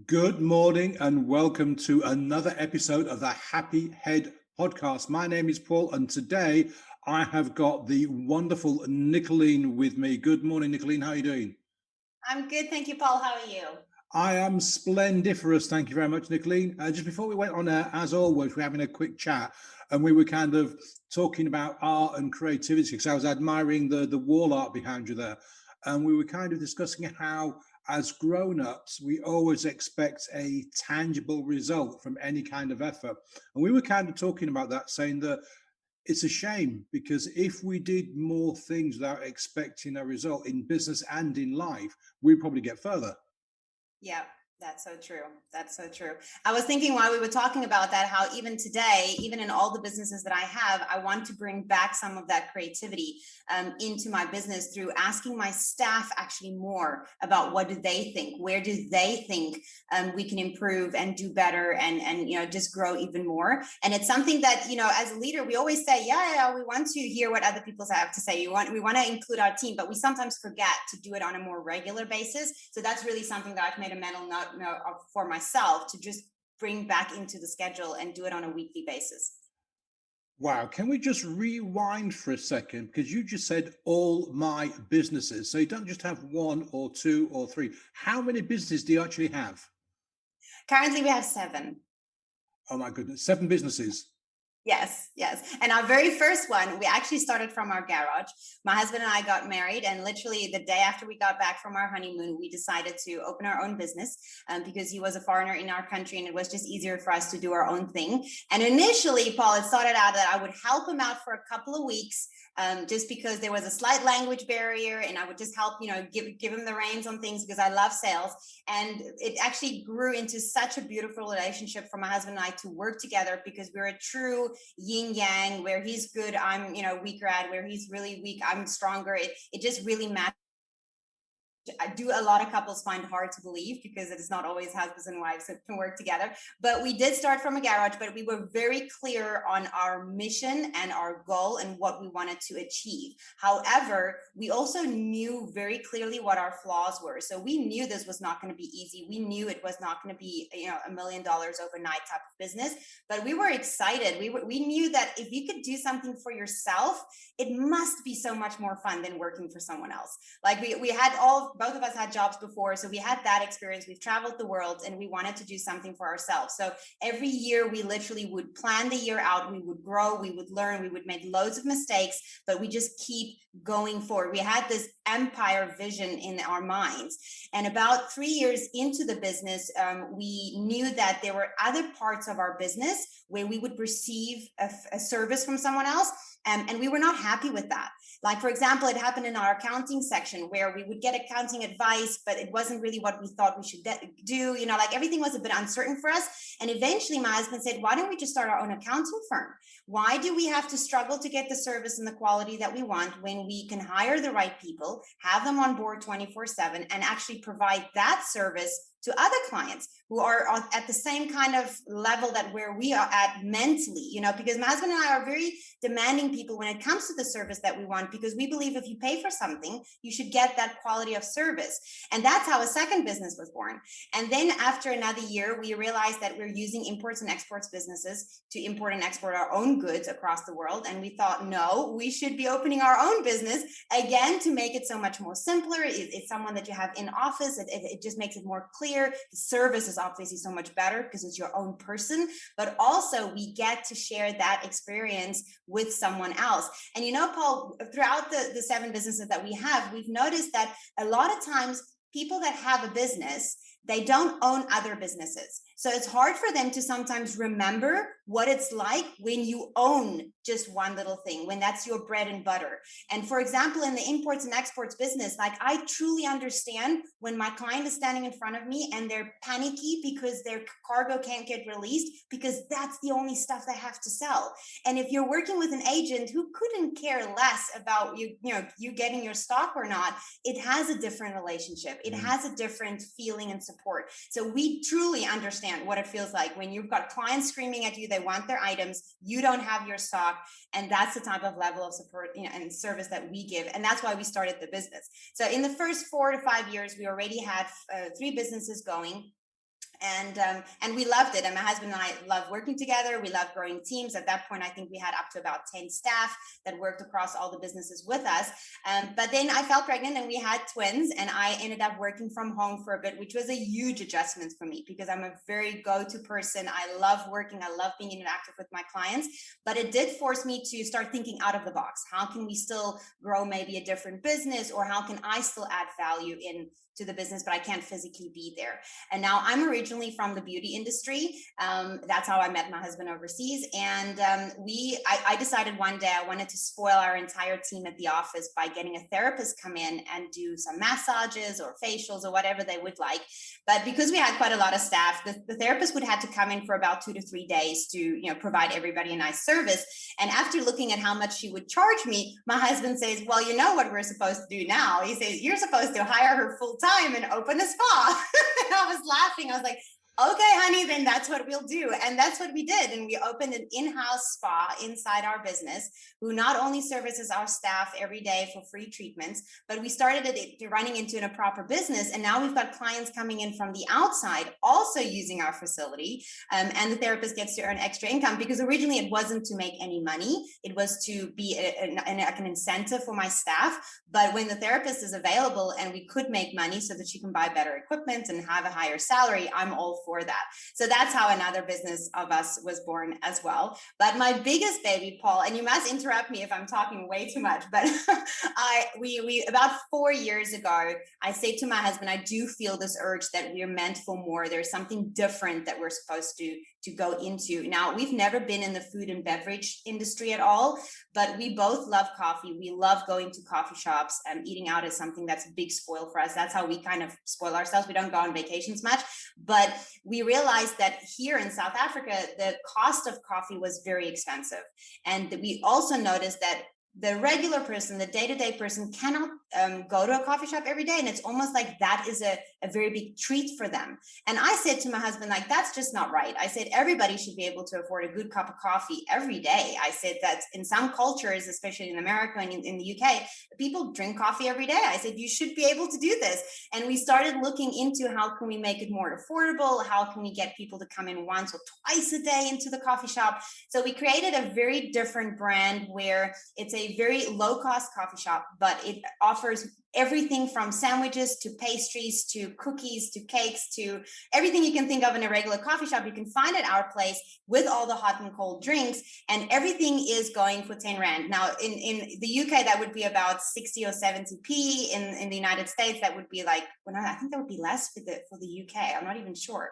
Good morning and welcome to another episode of the Happy Head podcast. My name is Paul, and today I have got the wonderful Nicolene with me. Good morning, Nicolene. How are you doing? I'm good, thank you, Paul. How are you? I am splendiferous. Thank you very much, Nicolene. Just before we went on air, as always, we're having a quick chat, and we were kind of talking about art and creativity because I was admiring the wall art behind you there, and we were kind of discussing how, as grown-ups, we always expect a tangible result from any kind of effort, and we were kind of talking about that, saying that it's a shame because if we did more things without expecting a result in business and in life, we'd probably get further. Yeah, that's so true. That's so true. I was thinking while we were talking about that, how even today, even in all the businesses that I have, I want to bring back some of that creativity into my business through asking my staff actually more about what do they think, where do they think we can improve and do better, and just grow even more. And it's something that as a leader we always say, yeah, we want to hear what other people have to say. We want to include our team, but we sometimes forget to do it on a more regular basis. So that's really something that I've made a mental note for myself to just bring back into the schedule and do it on a weekly basis. Wow, can we just rewind for a second? Because you just said all my businesses. So you don't just have one or two or three. How many businesses do you actually have? Currently, we have seven. Oh my goodness, seven businesses. Yes, yes. And our very first one, we actually started from our garage. My husband and I got married, and literally the day after we got back from our honeymoon, we decided to open our own business because he was a foreigner in our country and it was just easier for us to do our own thing. And initially, Paul, it started out that I would help him out for a couple of weeks just because there was a slight language barrier, and I would just help, give him the reins on things because I love sales. And it actually grew into such a beautiful relationship for my husband and I to work together because we're a true yin yang, where he's good, I'm weaker at, where he's really weak, I'm stronger. It just really matches. I do a lot of couples find hard to believe because it is not always husbands and wives that can work together. But we did start from a garage, but we were very clear on our mission and our goal and what we wanted to achieve. However, we also knew very clearly what our flaws were. So we knew this was not going to be easy. We knew it was not going to be, $1 million overnight type of business, but we were excited. We knew that if you could do something for yourself, it must be so much more fun than working for someone else. Like we had both of us had jobs before, so we had that experience. We've traveled the world and we wanted to do something for ourselves. So every year we literally would plan the year out. We would grow, we would learn, we would make loads of mistakes, but we just keep going forward. We had this empire vision in our minds. And about 3 years into the business, we knew that there were other parts of our business where we would receive a service from someone else. And we were not happy with that. Like, for example, it happened in our accounting section where we would get accounting advice, but it wasn't really what we thought we should do. Like everything was a bit uncertain for us. And eventually my husband said, why don't we just start our own accounting firm? Why do we have to struggle to get the service and the quality that we want when we can hire the right people, have them on board 24/7, and actually provide that service to other clients who are at the same kind of level that where we are at mentally, because my husband and I are very demanding people when it comes to the service that we want, because we believe if you pay for something, you should get that quality of service. And that's how a second business was born. And then after another year, we realized that we're using imports and exports businesses to import and export our own goods across the world. And we thought, no, we should be opening our own business again to make it so much more simpler. It's someone that you have in office. It just makes it more clear. The service is obviously so much better because it's your own person, but also we get to share that experience with someone else. And Paul, throughout the seven businesses that we have, we've noticed that a lot of times people that have a business, they don't own other businesses. So it's hard for them to sometimes remember what it's like when you own just one little thing, when that's your bread and butter. And for example, in the imports and exports business, like I truly understand when my client is standing in front of me and they're panicky because their cargo can't get released because that's the only stuff they have to sell. And if you're working with an agent who couldn't care less about you getting your stock or not, it has a different relationship. It has a different feeling and support. So we truly understand what it feels like when you've got clients screaming at you, they want their items, you don't have your stock. And that's the type of level of support and service that we give. And that's why we started the business. So in the first 4 to 5 years, we already had 3 businesses going. And we loved it. And my husband and I love working together. We love growing teams. At that point, I think we had up to about 10 staff that worked across all the businesses with us. But then I fell pregnant and we had twins, and I ended up working from home for a bit, which was a huge adjustment for me because I'm a very go-to person. I love working. I love being interactive with my clients, but it did force me to start thinking out of the box. How can we still grow maybe a different business, or how can I still add value to the business, but I can't physically be there. And now I'm originally from the beauty industry. That's how I met my husband overseas. And I decided one day I wanted to spoil our entire team at the office by getting a therapist come in and do some massages or facials or whatever they would like. But because we had quite a lot of staff, the therapist would have to come in for about 2 to 3 days to provide everybody a nice service. And after looking at how much she would charge me, my husband says, well, you know what we're supposed to do now? He says, you're supposed to hire her full time and open a spa. And I was laughing. I was like, okay, honey, then that's what we'll do. And that's what we did. And we opened an in-house spa inside our business, who not only services our staff every day for free treatments, but we started it running into a proper business. And now we've got clients coming in from the outside also using our facility. And the therapist gets to earn extra income, because originally it wasn't to make any money. It was to be an incentive for my staff. But when the therapist is available and we could make money so that she can buy better equipment and have a higher salary, I'm all for that. So that's how another business of us was born as well. But my biggest baby, Paul, and you must interrupt me if I'm talking way too much, but we about 4 years ago, I said to my husband, I do feel this urge that we're meant for more. There's something different that we're supposed to go into. Now, we've never been in the food and beverage industry at all, but we both love coffee. We love going to coffee shops, and eating out is something that's a big spoil for us. That's how we kind of spoil ourselves. We don't go on vacations much, but we realized that here in South Africa, the cost of coffee was very expensive. And we also noticed that the regular person, the day-to-day person, cannot go to a coffee shop every day. And it's almost like that is a very big treat for them. And I said to my husband, like, that's just not right. I said, everybody should be able to afford a good cup of coffee every day. I said that in some cultures, especially in America and in the UK, people drink coffee every day. I said, you should be able to do this. And we started looking into how can we make it more affordable? How can we get people to come in once or twice a day into the coffee shop? So we created a very different brand where it's a very low-cost coffee shop, but it offers everything from sandwiches to pastries to cookies to cakes to everything you can think of in a regular coffee shop. You can find at our place with all the hot and cold drinks, and everything is going for 10 Rand. Now, in the UK, that would be about 60 or 70p. In the United States, that would be like, well, no, I think that would be less for the UK. I'm not even sure.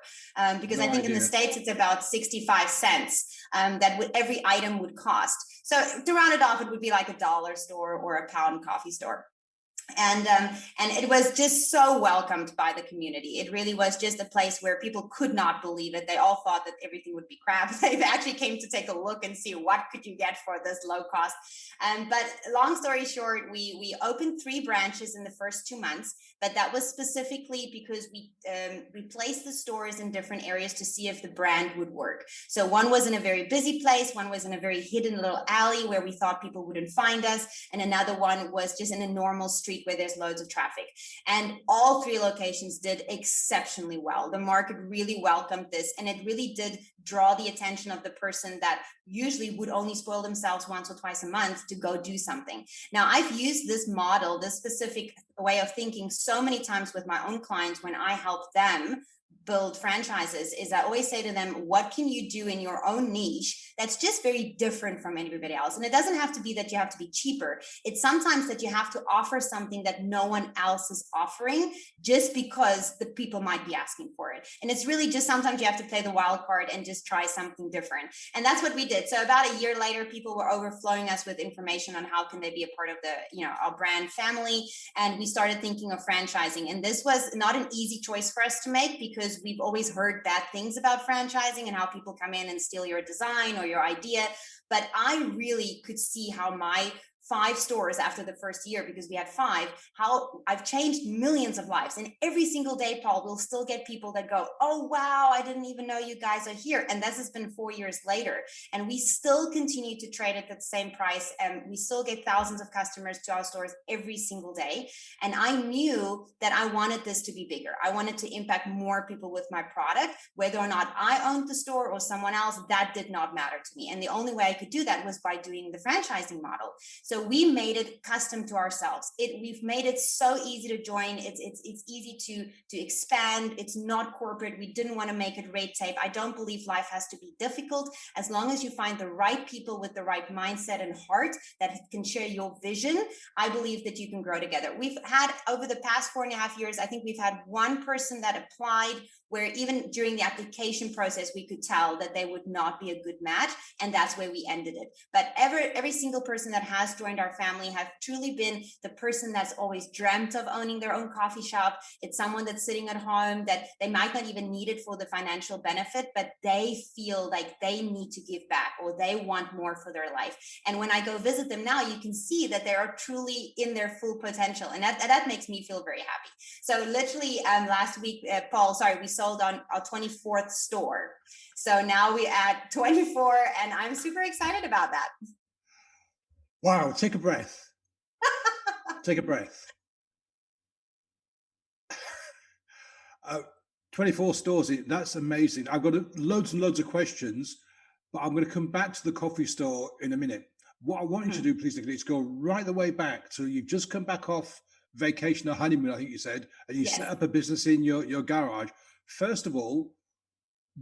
Because I think in the States, it's about 65 cents every item would cost. So to round it off, it would be like a dollar store or a pound coffee store. And it was just so welcomed by the community. It really was just a place where people could not believe it. They all thought that everything would be crap. They actually came to take a look and see what could you get for this low cost. But long story short, we opened 3 branches in the first 2 months, but that was specifically because we placed the stores in different areas to see if the brand would work. So one was in a very busy place, one was in a very hidden little alley where we thought people wouldn't find us, and another one was just in a normal street where there's loads of traffic. And all 3 locations did exceptionally well. The market really welcomed this, and it really did draw the attention of the person that usually would only spoil themselves once or twice a month to go do something. Now, I've used this model, this specific way of thinking so many times with my own clients when I help them build franchises. Is I always say to them, what can you do in your own niche that's just very different from everybody else? And it doesn't have to be that you have to be cheaper. It's sometimes that you have to offer something that no one else is offering just because the people might be asking for it. And it's really just sometimes you have to play the wild card and just try something different. And that's what we did. So about a year later, people were overflowing us with information on how can they be a part of our brand family. And we started thinking of franchising. And this was not an easy choice for us to make, because we've always heard bad things about franchising and how people come in and steal your design or your idea. But I really could see how my 5 stores after the first year because we had 5, how I've changed millions of lives. And every single day, Paul, we'll still get people that go, oh, wow, I didn't even know you guys are here. And this has been 4 years later. And we still continue to trade at the same price. And we still get thousands of customers to our stores every single day. And I knew that I wanted this to be bigger. I wanted to impact more people with my product, whether or not I owned the store or someone else, that did not matter to me. And the only way I could do that was by doing the franchising model. So we made it custom to ourselves. We've made it so easy to join. It's easy to expand. It's not corporate. We didn't want to make it red tape. I don't believe life has to be difficult. As long as you find the right people with the right mindset and heart that can share your vision, I believe that you can grow together. We've had, over the past 4.5 years, I think we've had one person that applied where even during the application process, we could tell that they would not be a good match. And that's where we ended it. But every single person that has joined our family have truly been the person that's always dreamt of owning their own coffee shop. It's someone that's sitting at home that they might not even need it for the financial benefit, but they feel like they need to give back or they want more for their life. And when I go visit them now, you can see that they are truly in their full potential. And that makes me feel very happy. So literally last week, Paul, sorry, we sold on our 24th store. So now we're at 24 and I'm super excited about that. Wow, take a breath. Take a breath. 24 stores, that's amazing. I've got loads and loads of questions, but I'm going to come back to the coffee store in a minute. What I want you to do, please, Nicolene, is go right the way back to you've just come back off vacation or honeymoon, I think you said, and you set up a business in your garage. First of all,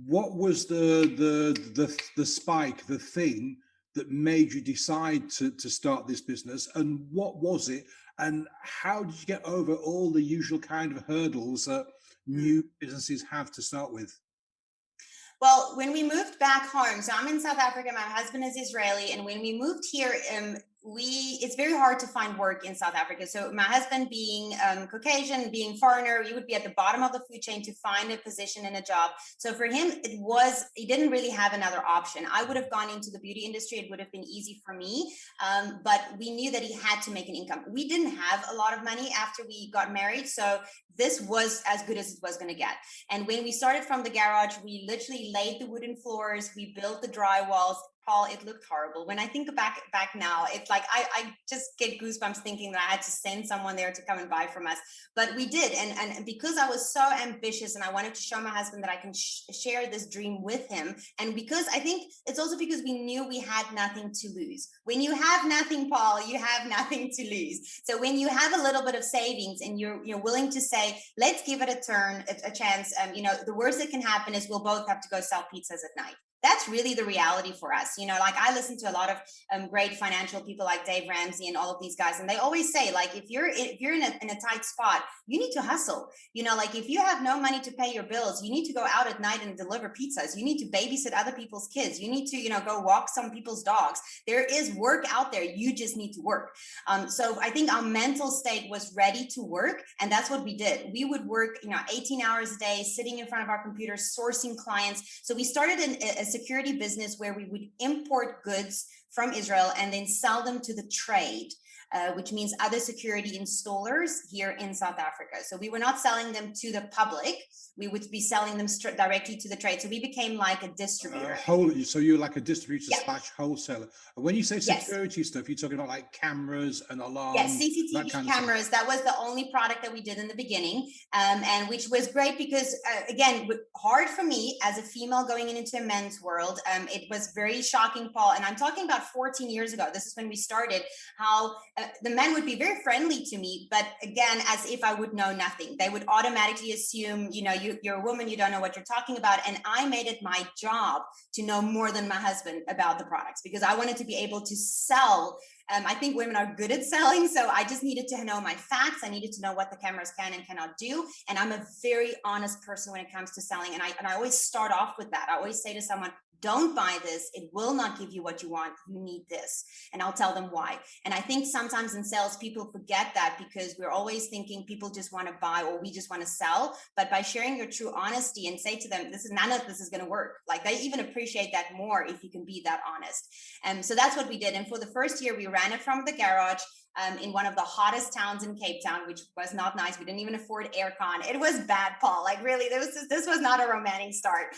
what was the spike, the thing that made you decide to start this business, and what was it, and how did you get over all the usual kind of hurdles that new businesses have to start with? Well, when we moved back home, so I'm in South Africa, my husband is Israeli, and when we moved here, it's very hard to find work in South Africa. So my husband being Caucasian, being foreigner, you would be at the bottom of the food chain to find a position in a job. So for him, he didn't really have another option. I would have gone into the beauty industry. It would have been easy for me. But we knew that he had to make an income. We didn't have a lot of money after we got married. So this was as good as it was going to get. And when we started from the garage, we literally laid the wooden floors, we built the drywalls. Paul, it looked horrible. When I think back now, it's like I just get goosebumps thinking that I had to send someone there to come and buy from us. But we did. And because I was so ambitious and I wanted to show my husband that I can share this dream with him. And because I think it's also because we knew we had nothing to lose. When you have nothing, Paul, you have nothing to lose. So when you have a little bit of savings and you're willing to say, let's give it a chance. The worst that can happen is we'll both have to go sell pizzas at night. That's really the reality for us. Like I listen to a lot of great financial people like Dave Ramsey and all of these guys. And they always say, like, if you're in a tight spot, you need to hustle. Like if you have no money to pay your bills, you need to go out at night and deliver pizzas. You need to babysit other people's kids. You need to, go walk some people's dogs. There is work out there. You just need to work. So I think our mental state was ready to work. And that's what we did. We would work, 18 hours a day, sitting in front of our computers, sourcing clients. So we started a security business where we would import goods from Israel and then sell them to the trade, which means other security installers here in South Africa. So we were not selling them to the public. We would be selling them directly to the trade. So we became like a distributor. So you're like a distributor / wholesaler. And when you say Yes. security stuff, you're talking about like cameras and alarms. Yes, CCTV cameras. That was the only product that we did in the beginning, and which was great because, again, hard for me as a female going into a men's world. It was very shocking, Paul. And I'm talking about 14 years ago. This is when we started. How the men would be very friendly to me, but again, as if I would know nothing. They would automatically assume, you're a woman, you don't know what you're talking about. And I made it my job to know more than my husband about the products because I wanted to be able to sell. I think women are good at selling. So I just needed to know my facts. I needed to know what the cameras can and cannot do. And I'm a very honest person when it comes to selling. And I always start off with that. I always say to someone, don't buy this, it will not give you what you want. You need this. And I'll tell them why. And I think sometimes in sales, people forget that because we're always thinking people just want to buy or we just want to sell. But by sharing your true honesty and say to them, none of this is going to work. Like, they even appreciate that more if you can be that honest. And so that's what we did. And for the first year, we ran it from the garage. In one of the hottest towns in Cape Town, which was not nice. We didn't even afford aircon. It was bad, Paul. Like, really, this was not a romantic start.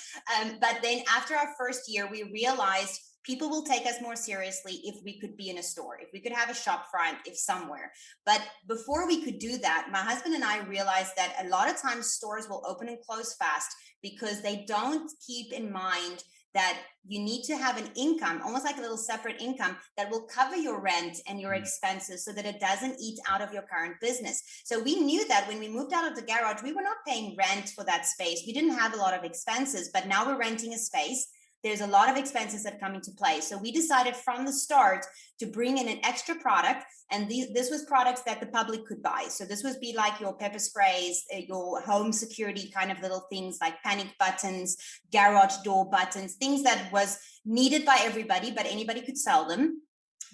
But then after our first year, we realized people will take us more seriously if we could be in a store, if we could have a shop front, if somewhere. But before we could do that, my husband and I realized that a lot of times stores will open and close fast because they don't keep in mind that you need to have an income, almost like a little separate income that will cover your rent and your expenses so that it doesn't eat out of your current business. So we knew that when we moved out of the garage, we were not paying rent for that space. We didn't have a lot of expenses, but now we're renting a space. There's a lot of expenses that come into play. So we decided from the start to bring in an extra product. And this was products that the public could buy. So this would be like your pepper sprays, your home security kind of little things like panic buttons, garage door buttons, things that was needed by everybody, but anybody could sell them.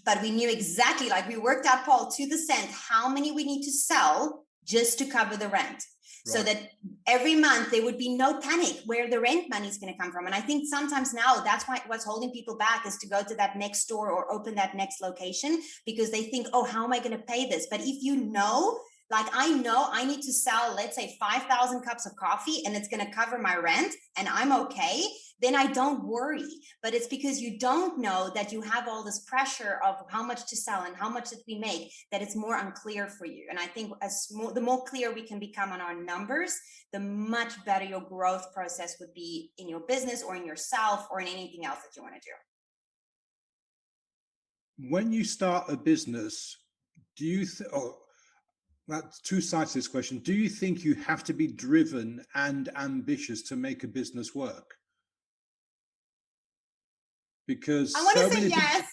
But we knew exactly, like we worked out, Paul, to the cent, how many we need to sell just to cover the rent. Right. So that every month there would be no panic where the rent money is going to come from. And I think sometimes now that's what's holding people back is to go to that next store or open that next location because they think, oh, how am I going to pay this? But if you know, like I know I need to sell, let's say 5,000 cups of coffee and it's going to cover my rent and I'm okay, then I don't worry. But it's because you don't know that you have all this pressure of how much to sell and how much that we make, that it's more unclear for you. And I think the more clear we can become on our numbers, the much better your growth process would be in your business or in yourself or in anything else that you want to do. When you start a business, do you that's two sides to this question. Do you think you have to be driven and ambitious to make a business work? Because I want to say yes.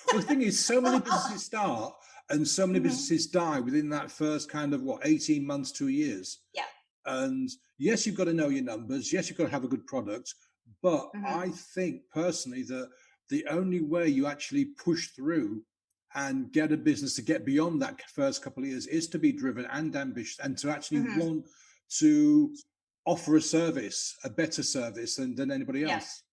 Well, the thing is, so many businesses start and so many businesses die within that first kind of 18 months, 2 years. Yeah. And yes, you've got to know your numbers. Yes, you've got to have a good product. But I think personally that the only way you actually push through and get a business to get beyond that first couple of years is to be driven and ambitious and to actually want to offer a service, a better service than anybody else.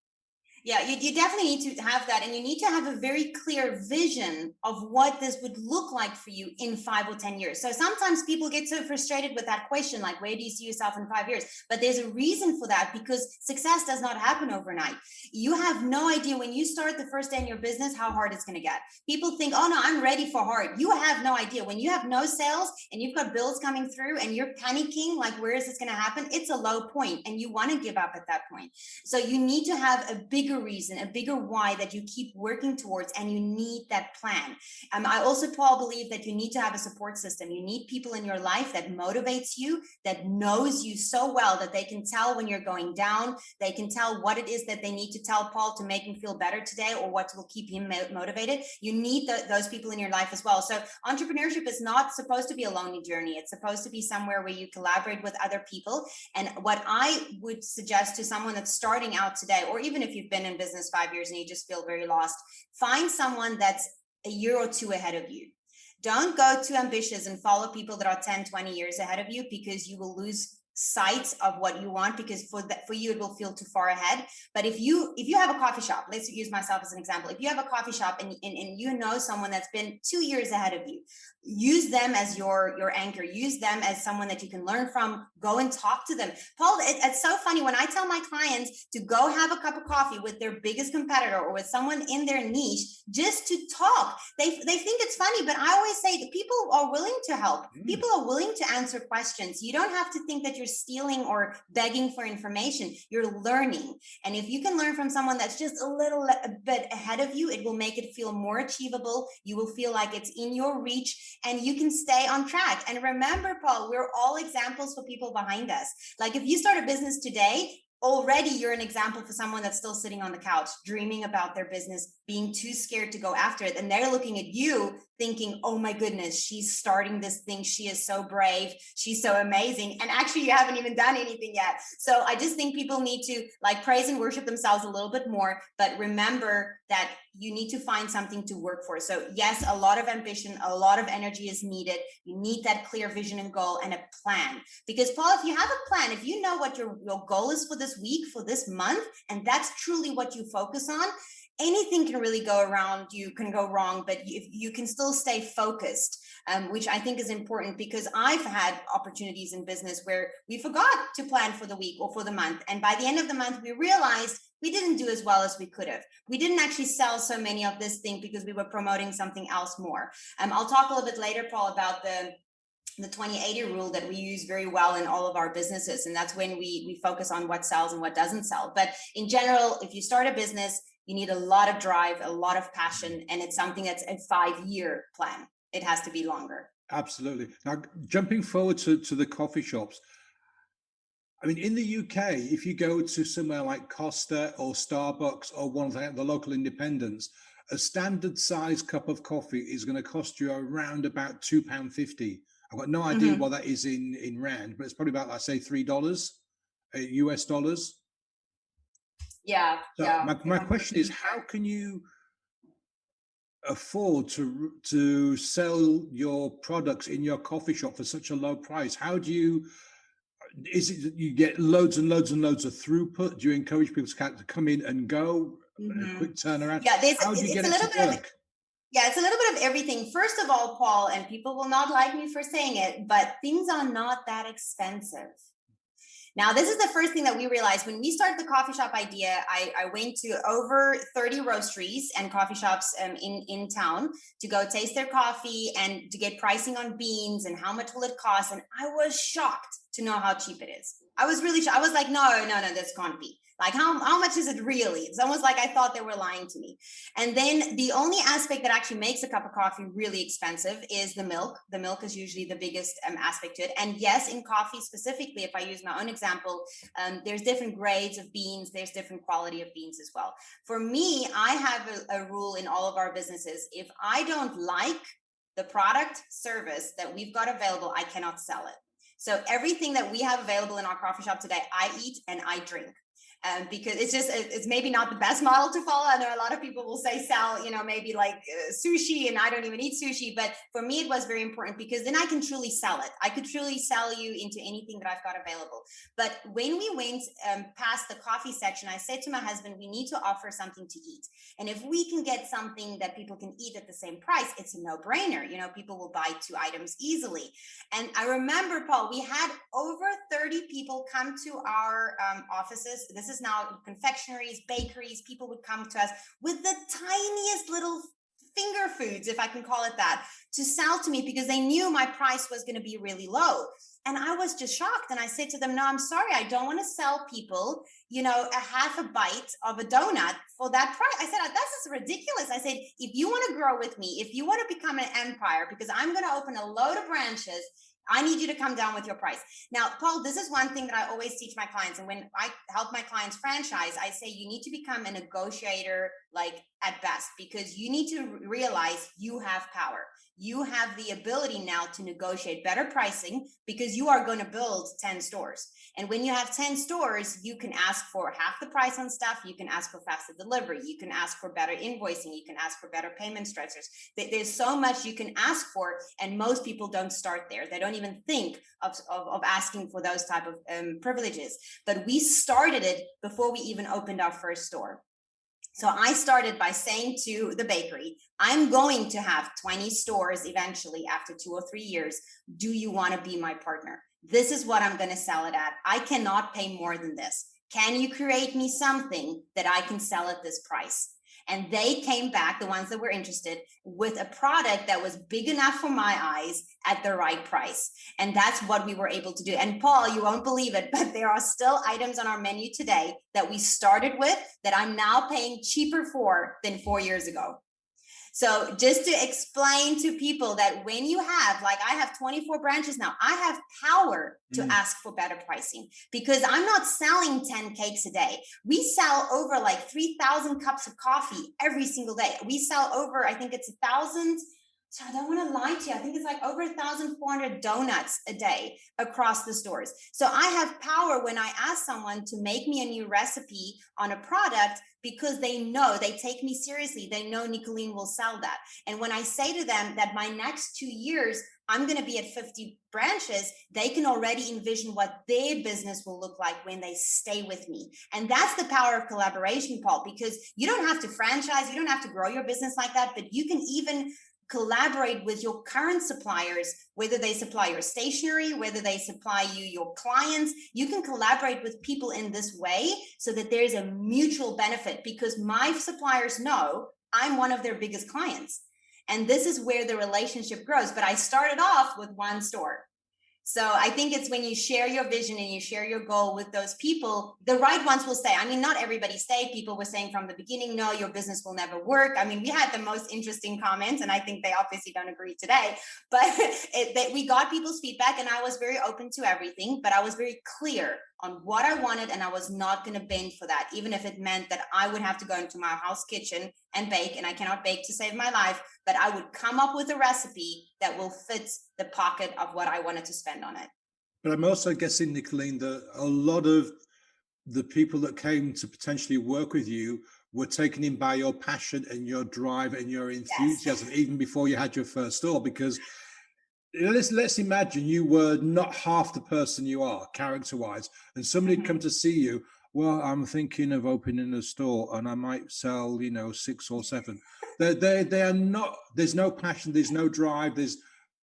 Yeah, you definitely need to have that. And you need to have a very clear vision of what this would look like for you in 5 or 10 years. So sometimes people get so frustrated with that question, like, where do you see yourself in 5 years? But there's a reason for that, because success does not happen overnight. You have no idea when you start the first day in your business, how hard it's going to get. People think, oh no, I'm ready for hard. You have no idea. When you have no sales and you've got bills coming through and you're panicking, like, where is this going to happen? It's a low point and you want to give up at that point. So you need to have a bigger reason, a bigger why that you keep working towards, and you need that plan. I also, Paul, believe that you need to have a support system. You need people in your life that motivates you, that knows you so well that they can tell when you're going down. They can tell what it is that they need to tell Paul to make him feel better today, or what will keep him motivated. You need those people in your life as well. So entrepreneurship is not supposed to be a lonely journey. It's supposed to be somewhere where you collaborate with other people. And what I would suggest to someone that's starting out today, or even if you've been in business 5 years and you just feel very lost, find someone that's a year or two ahead of you. Don't go too ambitious and follow people that are 10, 20 years ahead of you, because you will lose sight of what you want, because for you it will feel too far ahead. But if you have a coffee shop, let's use myself as an example. If you have a coffee shop and you know someone that's been 2 years ahead of you, use them as your anchor. Use them as someone that you can learn from. Go and talk to them. Paul, it's so funny when I tell my clients to go have a cup of coffee with their biggest competitor or with someone in their niche just to talk. They think it's funny, but I always say that people are willing to help. People are willing to answer questions. You don't have to think that you're stealing or begging for information. You're learning. And if you can learn from someone that's just a bit ahead of you, it will make it feel more achievable. You will feel like it's in your reach, and you can stay on track. And remember, Paul, we're all examples for people behind us. Like, if you start a business today, already you're an example for someone that's still sitting on the couch, dreaming about their business, being too scared to go after it. And they're looking at you thinking, oh my goodness, she's starting this thing. She is so brave. She's so amazing. And actually, you haven't even done anything yet. So I just think people need to like praise and worship themselves a little bit more, but remember that you need to find something to work for. So yes, a lot of ambition, a lot of energy is needed. You need that clear vision and goal and a plan. Because Paul, if you have a plan, if you know what your goal is for this week, for this month, and that's truly what you focus on, anything can really go around, you can go wrong, but you can still stay focused, which I think is important, because I've had opportunities in business where we forgot to plan for the week or for the month. And by the end of the month, we realized we didn't do as well as we could have. We didn't actually sell so many of this thing because we were promoting something else more. I'll talk a little bit later, Paul, about the 20-80 rule that we use very well in all of our businesses. And that's when we focus on what sells and what doesn't sell. But in general, if you start a business, you need a lot of drive, a lot of passion, and it's something that's a 5-year plan. It has to be longer. Absolutely. Now, jumping forward to the coffee shops, I mean, in the UK, if you go to somewhere like Costa or Starbucks or one of the local independents, a standard size cup of coffee is going to cost you around about £2.50. I've got no idea what that is in rand, but it's probably about, let's say, $3 US dollars. Yeah. So yeah. my question is, how can you afford to sell your products in your coffee shop for such a low price? How do you, is it you get loads and loads and loads of throughput? Do you encourage people to come in and go, a quick turnaround? Yeah, How do you get it to work? Yeah, it's a little bit of everything. First of all, Paul, and people will not like me for saying it, but things are not that expensive. Now, this is the first thing that we realized when we started the coffee shop idea. I went to over 30 roasteries and coffee shops in town to go taste their coffee and to get pricing on beans and how much will it cost. And I was shocked to know how cheap it is. I was really shocked. I was like, no, this can't be. Like, how much is it really? It's almost like I thought they were lying to me. And then the only aspect that actually makes a cup of coffee really expensive is the milk. The milk is usually the biggest aspect to it. And yes, in coffee specifically, if I use my own example, there's different grades of beans. There's different quality of beans as well. For me, I have a rule in all of our businesses. If I don't like the product, service that we've got available, I cannot sell it. So everything that we have available in our coffee shop today, I eat and I drink. Because it's maybe not the best model to follow. I know a lot of people will say sell, maybe like sushi, and I don't even eat sushi. But for me, it was very important because then I can truly sell it. I could truly sell you into anything that I've got available. But when we went past the coffee section, I said to my husband, we need to offer something to eat. And if we can get something that people can eat at the same price, it's a no-brainer. People will buy 2 items easily. And I remember, Paul, we had over 30 people come to our offices. This is now confectioneries, bakeries. People would come to us with the tiniest little finger foods, if I can call it that, to sell to me because they knew my price was going to be really low. And I was just shocked. And I said to them, no, I'm sorry. I don't want to sell people, a half a bite of a donut for that price. I said, this is ridiculous. I said, if you want to grow with me, if you want to become an empire, because I'm going to open a load of branches, I need you to come down with your price. Now, Paul, this is one thing that I always teach my clients. And when I help my clients franchise, I say you need to become a negotiator, like at best, because you need to realize you have power. You have the ability now to negotiate better pricing because you are going to build 10 stores. And when you have 10 stores, you can ask for half the price on stuff. You can ask for faster delivery. You can ask for better invoicing. You can ask for better payment structures. There's so much you can ask for. And most people don't start there. They don't even think of asking for those type of privileges. But we started it before we even opened our first store. So I started by saying to the bakery, I'm going to have 20 stores eventually after 2 or 3 years. Do you want to be my partner? This is what I'm going to sell it at. I cannot pay more than this. Can you create me something that I can sell at this price? And they came back, the ones that were interested, with a product that was big enough for my eyes at the right price. And that's what we were able to do. And Paul, you won't believe it, but there are still items on our menu today that we started with that I'm now paying cheaper for than 4 years ago. So just to explain to people that when you have, like I have 24 branches now, I have power to ask for better pricing because I'm not selling 10 cakes a day. We sell over like 3,000 cups of coffee every single day. We sell over, I think it's 1,000. So I don't want to lie to you. I think it's like over 1,400 donuts a day across the stores. So I have power when I ask someone to make me a new recipe on a product because they know, they take me seriously. They know Nicolene will sell that. And when I say to them that my next 2 years, I'm going to be at 50 branches, they can already envision what their business will look like when they stay with me. And that's the power of collaboration, Paul, because you don't have to franchise, you don't have to grow your business like that, but you can even collaborate with your current suppliers, whether they supply your stationery, whether they supply you your clients. You can collaborate with people in this way so that there's a mutual benefit because my suppliers know I'm one of their biggest clients. And this is where the relationship grows. But I started off with one store. So I think it's when you share your vision and you share your goal with those people, the right ones will stay. I mean, not everybody stayed. People were saying from the beginning, no, your business will never work. I mean, we had the most interesting comments, and I think they obviously don't agree today, but we got people's feedback and I was very open to everything, but I was very clear on what I wanted, and I was not going to bend for that, even if it meant that I would have to go into my house kitchen and bake, and I cannot bake to save my life, but I would come up with a recipe that will fit the pocket of what I wanted to spend on it. But I'm also guessing, Nicolene, that a lot of the people that came to potentially work with you were taken in by your passion and your drive and your enthusiasm, Yes. even before you had your first store. Because let's imagine you were not half the person you are character-wise, and somebody had come to see you. Well, I'm thinking of opening a store, and I might sell, 6 or 7. They are not. There's no passion. There's no drive. There's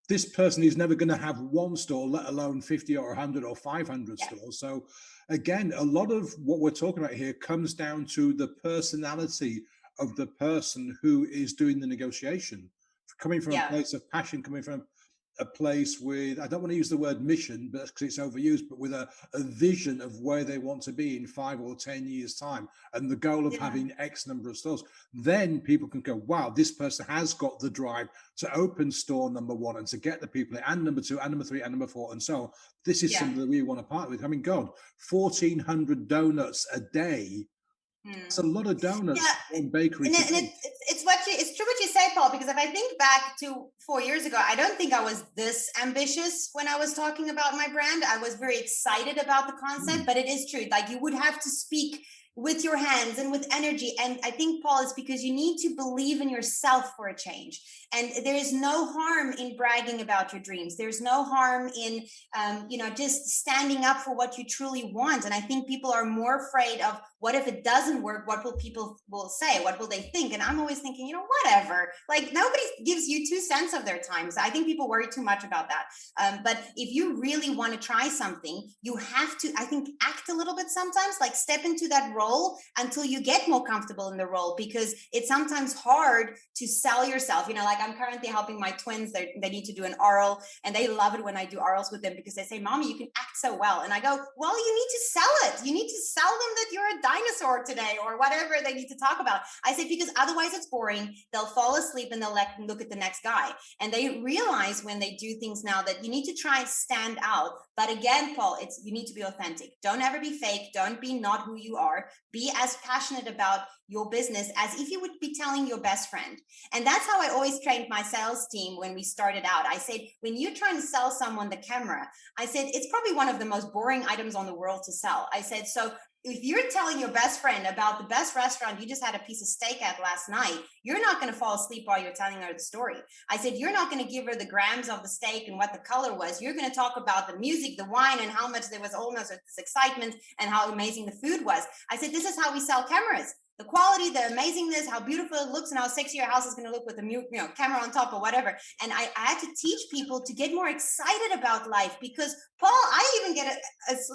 this person is never going to have one store, let alone 50 or 100 or 500 Yeah. stores. So again, a lot of what we're talking about here comes down to the personality of the person who is doing the negotiation, coming from a Yeah. place of passion, coming from a place with, I don't want to use the word mission, but because it's overused, but with a vision of where they want to be in 5 or 10 years time, and the goal of Yeah. having X number of stores. Then people can go, wow, this person has got the drive to open store number 1 and to get the people in, and number 2 and number 3 and number 4 and so on. This is Yeah. something that we want to partner with. I mean, God, 1,400 donuts a day. It's a lot of donuts Yeah. in bakery And today. it's true what you say, Paul, because if I think back to 4 years ago, I don't think I was this ambitious when I was talking about my brand. I was very excited about the concept, but it is true. Like you would have to speak with your hands and with energy. And I think, Paul, it's because you need to believe in yourself for a change. And there is no harm in bragging about your dreams. There's no harm in, just standing up for what you truly want. And I think people are more afraid of what if it doesn't work? What will people will say? What will they think? And I'm always thinking, whatever. Like nobody gives you 2 cents of their time. So I think people worry too much about that. But if you really want to try something, you have to, I think, act a little bit sometimes, like step into that role until you get more comfortable in the role, because it's sometimes hard to sell yourself. Like I'm currently helping my twins. They need to do an oral, and they love it when I do orals with them because they say, Mommy, you can act so well. And I go, well, you need to sell it. You need to sell them that you're a dinosaur today or whatever they need to talk about. I say, because otherwise it's boring. They'll fall asleep and they'll look at the next guy. And they realize when they do things now that you need to try and stand out. But again, Paul, you need to be authentic. Don't ever be fake. Don't be not who you are. Be as passionate about your business as if you would be telling your best friend. And that's how I always trained my sales team when we started out. I said, when you're trying to sell someone the camera, I said, it's probably one of the most boring items on the world to sell. I said, so if you're telling your best friend about the best restaurant you just had a piece of steak at last night, you're not going to fall asleep while you're telling her the story. I said, you're not going to give her the grams of the steak and what the color was. You're going to talk about the music, the wine, and how much there was almost this excitement and how amazing the food was. I said, this is how we sell cameras. The quality, the amazingness, how beautiful it looks, and how sexy your house is going to look with the camera on top or whatever. And I had to teach people to get more excited about life, because Paul, I even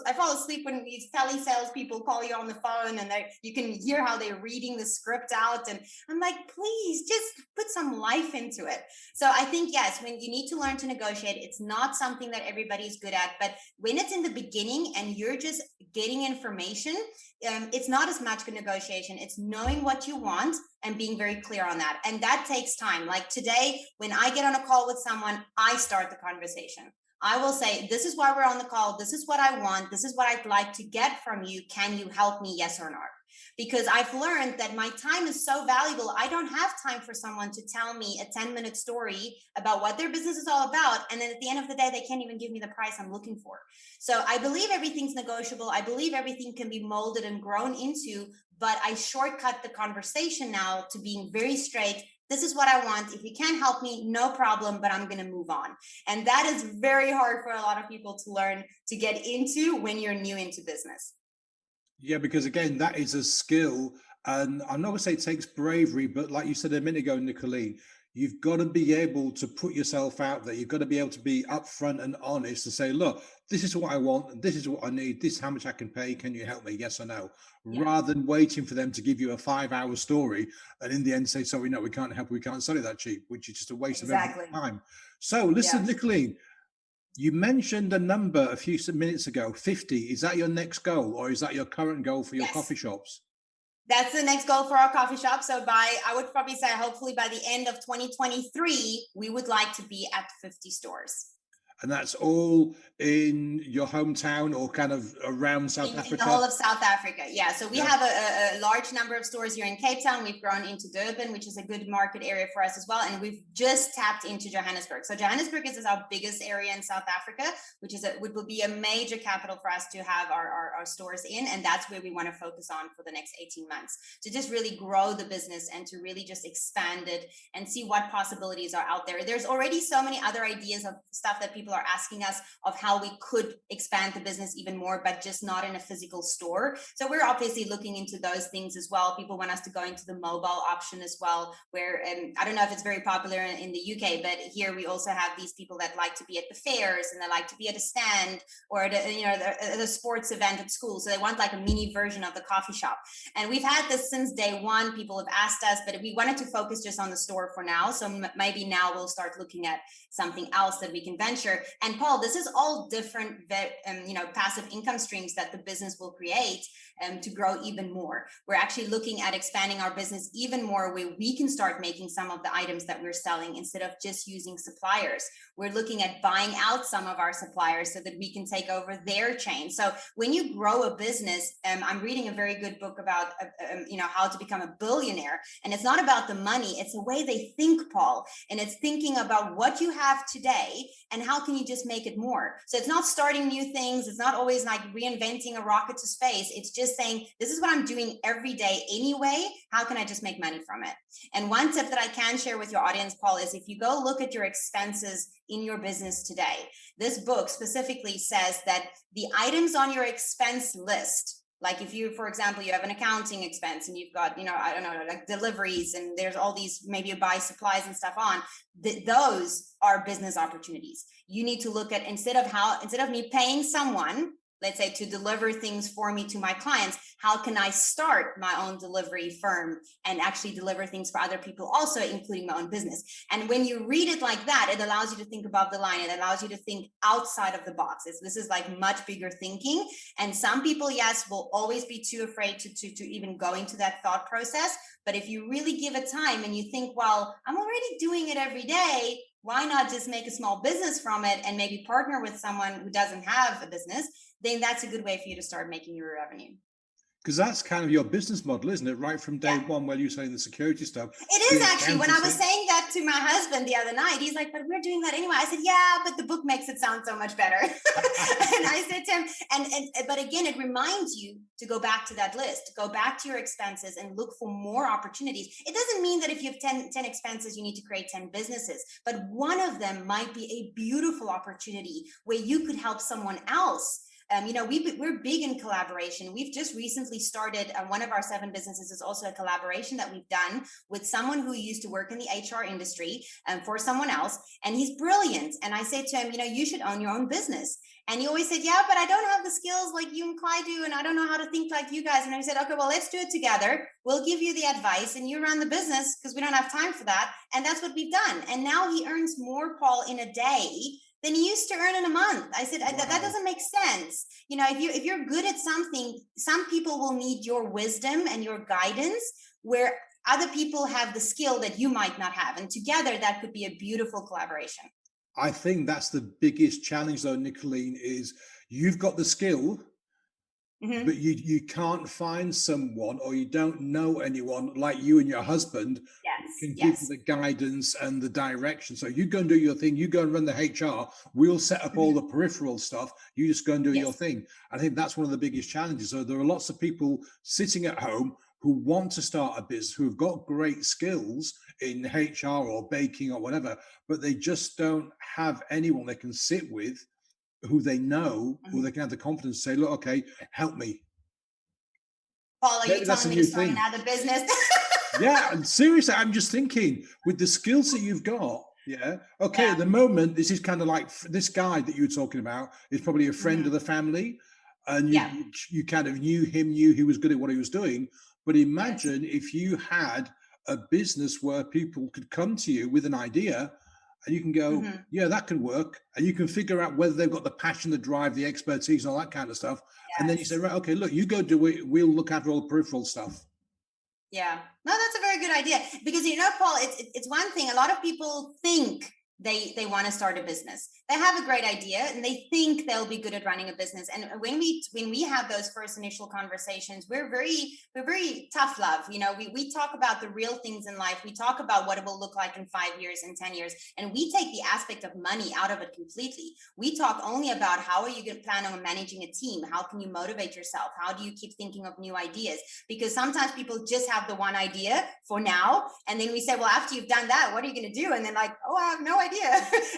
I fall asleep when these tele-sales people call you on the phone and you can hear how they're reading the script out. And I'm like, please just put some life into it. So I think, yes, when you need to learn to negotiate, it's not something that everybody's good at. But when it's in the beginning and you're just getting information, it's not as much a negotiation. It's knowing what you want and being very clear on that. And that takes time. Like today, when I get on a call with someone, I start the conversation. I will say, this is why we're on the call. This is what I want. This is what I'd like to get from you. Can you help me? Yes or no? Because I've learned that my time is so valuable. I don't have time for someone to tell me a 10-minute story about what their business is all about. And then at the end of the day, they can't even give me the price I'm looking for. So I believe everything's negotiable. I believe everything can be molded and grown into, but I shortcut the conversation now to being very straight. This is what I want. If you can't help me, no problem, but I'm going to move on. And that is very hard for a lot of people to learn to get into when you're new into business. Yeah, because again, that is a skill. And I'm not going to say it takes bravery, but like you said a minute ago, Nicolene, you've got to be able to put yourself out there. You've got to be able to be upfront and honest to say, look, this is what I want, and this is what I need, this is how much I can pay. Can you help me? Yes or no? Yeah, Rather than waiting for them to give you a 5 hour story and in the end say, sorry, no, we can't help, we can't sell it that cheap, which is just a waste of everyone's exactly. time. So listen, Yeah. Nicolene, you mentioned a number a few minutes ago, 50. Is that your next goal, or is that your current goal for your Yes. coffee shops? That's the next goal for our coffee shop. So I would probably say, hopefully by the end of 2023, we would like to be at 50 stores. And that's all in your hometown or kind of around South In the whole Africa? of South Africa, yeah. So we Yeah. have a large number of stores here in Cape Town. We've grown into Durban, which is a good market area for us as well. And we've just tapped into Johannesburg. So Johannesburg is our biggest area in South Africa, which will be a major capital for us to have our stores in. And that's where we want to focus on for the next 18 months, to just really grow the business and to really just expand it and see what possibilities are out there. There's already so many other ideas of stuff that people are asking us of how we could expand the business even more, but just not in a physical store. So we're obviously looking into those things as well. People want us to go into the mobile option as well, where I don't know if it's very popular in the UK, but here we also have these people that like to be at the fairs and they like to be at a stand or at the sports event at school. So they want like a mini version of the coffee shop. And we've had this since day one. People have asked us, but we wanted to focus just on the store for now. So maybe now we'll start looking at something else that we can venture. And Paul, this is all different, passive income streams that the business will create to grow even more. We're actually looking at expanding our business even more, where we can start making some of the items that we're selling instead of just using suppliers. We're looking at buying out some of our suppliers so that we can take over their chain. So when you grow a business, I'm reading a very good book about how to become a billionaire, and it's not about the money, it's the way they think, Paul, and it's thinking about what you have today and how can you just make it more. So it's not starting new things, it's not always like reinventing a rocket to space, it's just saying, this is what I'm doing every day anyway, how can I just make money from it? And one tip that I can share with your audience, Paul, is if you go look at your expenses in your business today, this book specifically says that the items on your expense list, like if you, for example, you have an accounting expense and you've got, I don't know, like deliveries, and there's all these, maybe you buy supplies and stuff on, those are business opportunities. You need to look at, instead of me paying someone, let's say, to deliver things for me to my clients, how can I start my own delivery firm and actually deliver things for other people also, including my own business? And when you read it like that, it allows you to think above the line. It allows you to think outside of the box. This is like much bigger thinking. And some people, yes, will always be too afraid to even go into that thought process. But if you really give it time and you think, well, I'm already doing it every day, why not just make a small business from it and maybe partner with someone who doesn't have a business? Then that's a good way for you to start making your revenue. Because that's kind of your business model, isn't it? Right from day one, where you're saying the security stuff. It is actually. When I was saying that to my husband the other night, he's like, but we're doing that anyway. I said, yeah, but the book makes it sound so much better. And I said to him, but again, it reminds you to go back to that list, go back to your expenses and look for more opportunities. It doesn't mean that if you have 10 expenses, you need to create 10 businesses, but one of them might be a beautiful opportunity where you could help someone else. We're big in collaboration. We've just recently started, one of our 7 businesses is also a collaboration that we've done with someone who used to work in the HR industry for someone else, and he's brilliant. And I said to him, you should own your own business. And he always said, yeah, but I don't have the skills like you and Clyde do, and I don't know how to think like you guys. And I said, okay, well, let's do it together. We'll give you the advice and you run the business because we don't have time for that. And that's what we've done. And now he earns more, Paul, in a day than he used to earn in a month. I said, Wow. that doesn't make sense. You know, if you're good at something, some people will need your wisdom and your guidance, where other people have the skill that you might not have. And together that could be a beautiful collaboration. I think that's the biggest challenge though, Nicolene, is you've got the skill, Mm-hmm. but you can't find someone, or you don't know anyone like you and your husband who Yes, can give you yes. the guidance and the direction. So you go and do your thing, you go and run the HR, we'll set up all Mm-hmm. the peripheral stuff, you just go and do your Yes. thing. I think that's one of the biggest challenges. So there are lots of people sitting at home who want to start a business, who've got great skills in HR or baking or whatever, but they just don't have anyone they can sit with, who they know, who they Mm-hmm. can have the confidence to say, look, okay, help me. Paul, are you Maybe that's telling a me to new start thing. another business? Yeah, and seriously, I'm just thinking with the skills that you've got. Yeah. Okay. At Yeah. the moment, this is kind of like this guy that you were talking about is probably a friend of Mm-hmm. the family, and Yeah. you kind of knew him, knew he was good at what he was doing. But Yes. imagine if you had a business where people could come to you with an idea, and you can go, Mm-hmm. yeah, that can work, and you can figure out whether they've got the passion, the drive, the expertise, and all that kind of stuff. And then you say, Yes. right, okay, look, you go do it. We'll look after all the peripheral stuff. Yeah, no, that's a very good idea, because you know, Paul, it's one thing. A lot of people think they want to start a business. They have a great idea and they think they'll be good at running a business. And when we have those first initial conversations, we're very tough love. You know, we talk about the real things in life. We talk about what it will look like in 5 years and 10 years, and we take the aspect of money out of it completely. We talk only about how are you going to plan on managing a team? How can you motivate yourself? How do you keep thinking of new ideas? Because sometimes people just have the one idea for now, and then we say, well, after you've done that, what are you going to do? And then like, oh, I have no idea.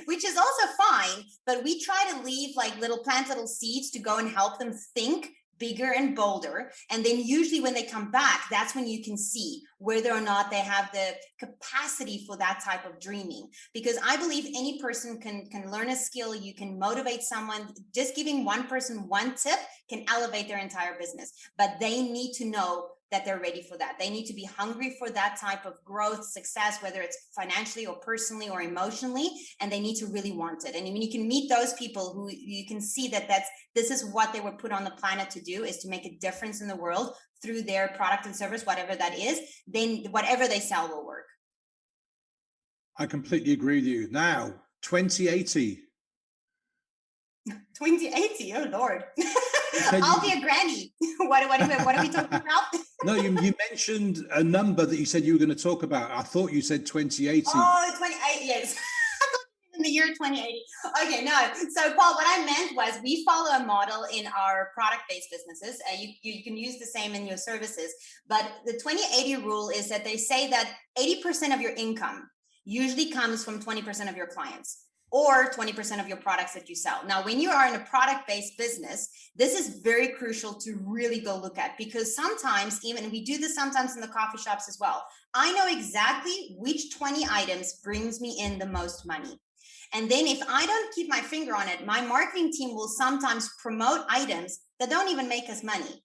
Which is also fine, but we try to leave like plant little seeds to go and help them think bigger and bolder. And then usually when they come back, that's when you can see whether or not they have the capacity for that type of dreaming. Because I believe any person can learn a skill. You can motivate someone. Just giving one person one tip can elevate their entire business, but they need to know that they're ready for that. They need to be hungry for that type of growth, success, whether it's financially or personally or emotionally, and they need to really want it. And when you can meet those people who you can see that this is what they were put on the planet to do, is to make a difference in the world through their product and service, whatever that is, then whatever they sell will work. I completely agree with you. Now, 2080. 2080, oh Lord. You said I'll be you. a granny. What are we talking about? No, you mentioned a number that you said you were going to talk about. I thought you said 2080. Oh, 28, yes. In the year 2080. Okay, no. So, Paul, what I meant was we follow a model in our product-based businesses. You can use the same in your services. But the 2080 rule is that they say that 80% of your income usually comes from 20% of your clients, or 20% of your products that you sell. Now, when you are in a product-based business, this is very crucial to really go look at, because sometimes, even we do this sometimes in the coffee shops as well, I know exactly which 20 items brings me in the most money. And then if I don't keep my finger on it, my marketing team will sometimes promote items that don't even make us money.